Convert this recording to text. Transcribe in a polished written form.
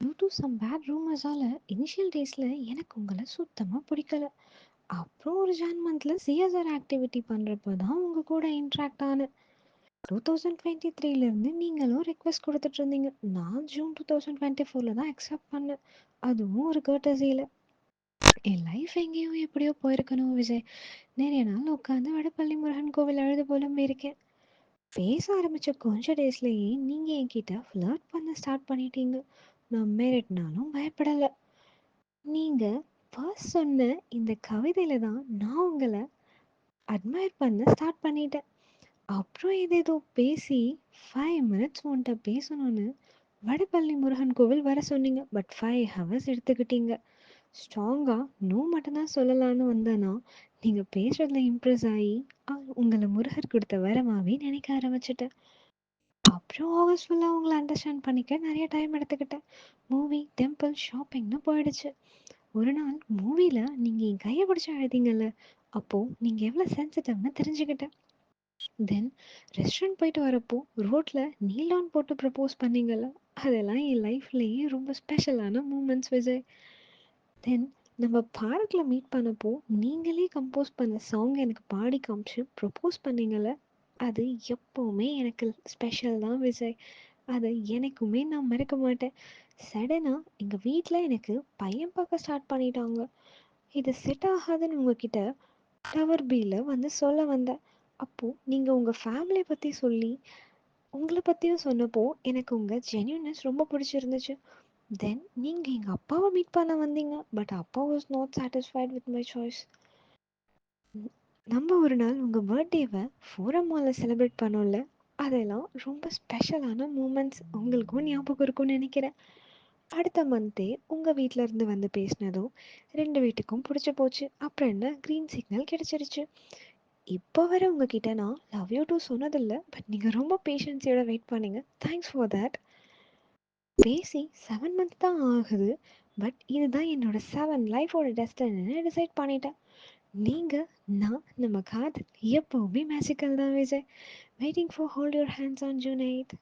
Due to some bad ரூமர்ஸால initial டேஸ்ல எனக்கு உங்களை சுத்தமா பிடிக்கல. அப்புறம் ஒரு ஜான் மந்த்ல சிஎஸ்ஆர் ஆக்டிவிட்டி பண்றப்ப தான் உங்க கூட இன்ட்ராக்ட் ஆனேன். 2023ல இருந்து நீங்களும் ரெக்வெஸ்ட் கொடுத்துட்டு இருந்தீங்க. நான் ஜூன் 2024ல தான் அக்செப்ட் பண்ணேன். அதுவும் ஒரு கர்டசியில. என் லைஃப் எங்கேயோ எப்படியோ போயிருக்கணும் விஜய். நிறைய நாள் உட்காந்து வடபள்ளி முருகன் கோவில் அழுது போலும் இருக்கேன். பேச ஆரம்பிச்ச கொஞ்ச டேஸ்லயே நீங்க என்கிட்ட ஃப்ளர்ட் பண்ண ஸ்டார்ட் பண்ணிட்டீங்க. நான் மிரட்டினாலும் பயப்படல. நீங்க ஃபர்ஸ்ட் சொன்ன இந்த கவிதையில தான் நான் உங்களை அட்மையர் பண்ண ஸ்டார்ட் பண்ணிட்டேன். அப்புறம் ஏதேதோ பேசி 5 மினிட்ஸ் உன்கிட்ட பேசணும்னு வடபள்ளி முருகன் கோவில் வர சொன்னீங்க. பட் 5 ஹவர்ஸ் எடுத்துக்கிட்டீங்க. ஸ்ட்ராங்கா நோ மட்டும்தான் சொல்லலான்னு வந்தேன்னா நீங்கள் பேசுறதுல இம்ப்ரெஸ் ஆகி உங்களை முருகர் கொடுத்த வரமாவே நினைக்க ஆரம்பிச்சிட்டேன். அப்புறம் ஆகஸ்ட் ஃபுல்லாக உங்களை அண்டர்ஸ்டாண்ட் பண்ணிக்க நிறைய டைம் எடுத்துக்கிட்டேன். மூவி, டெம்பிள், ஷாப்பிங்னு போயிடுச்சு. ஒரு நாள் மூவியில் நீங்கள் என் கையை பிடிச்சி அழுதீங்கல்ல, அப்போது நீங்கள் எவ்வளோ சென்சிட்டிவ்னு தெரிஞ்சுக்கிட்டேன். தென் ரெஸ்டாரண்ட் போயிட்டு வரப்போ ரோட்டில் நீல் டவுன் போட்டு ப்ரப்போஸ் பண்ணீங்கல்ல, அதெல்லாம் என் லைஃப்லேயே ரொம்ப ஸ்பெஷலான மூமெண்ட்ஸ் விஜய். தென் நம்ம பார்க்கில் மீட் பண்ணப்போ நீங்களே கம்போஸ் பண்ண சாங் எனக்கு பாடி காமிச்சு ப்ரப்போஸ் பண்ணீங்கல்ல, அது எப்போவுமே எனக்கு ஸ்பெஷல் தான் விஜய். அதை எனக்குமே நான் மறக்க மாட்டேன். சடனாக எங்கள் வீட்டில் எனக்கு பையன் பார்க்க ஸ்டார்ட் பண்ணிட்டாங்க. இது செட் ஆகாதுன்னு உங்ககிட்ட டவர் பியில் வந்து சொல்ல வந்தேன். அப்போது நீங்கள் உங்கள் ஃபேமிலியை பற்றி சொல்லி உங்களை பற்றியும் சொன்னப்போ எனக்கு உங்கள் ஜென்யூனஸ் ரொம்ப பிடிச்சிருந்துச்சு. தென் நீங்கள் எங்கள் அப்பாவை மீட் பண்ண வந்தீங்க. பட் அப்பா was not satisfied with my choice. நம்ம ஒரு நாள் உங்கள் பர்த்டேவை ஃபோரம் மாலில் செலிப்ரேட் பண்ணோம்ல, அதெல்லாம் ரொம்ப ஸ்பெஷலான மூமெண்ட்ஸ். உங்களுக்கும் ஞாபகம் இருக்கும்னு நினைக்கிறேன். அடுத்த மந்த்தே உங்கள் வீட்டில் இருந்து வந்து பேசினதும் 2 வீட்டுக்கும் பிடிச்சி போச்சு. அப்புறம் என்ன, க்ரீன் சிக்னல் கிடச்சிருச்சு. இப்போ வரை உங்ககிட்ட நான் லவ் யூ டூ சொன்னதில்லை. பட் நீங்கள் ரொம்ப பேஷன்ஸியோட வெயிட் பண்ணீங்க. Thanks for that. பேசி 7 மந்த் தான் ஆகுது. பட் இதுதான் என்னோட 7 லைஃபோட டெஸ்டினின்னு டிசைட் பண்ணிட்டேன். நீங்கள், நான், நம்ம காதல் எப்போவுமே மேஜிக்கல் தான் Vijay. Waiting for hold your hands on June 8th.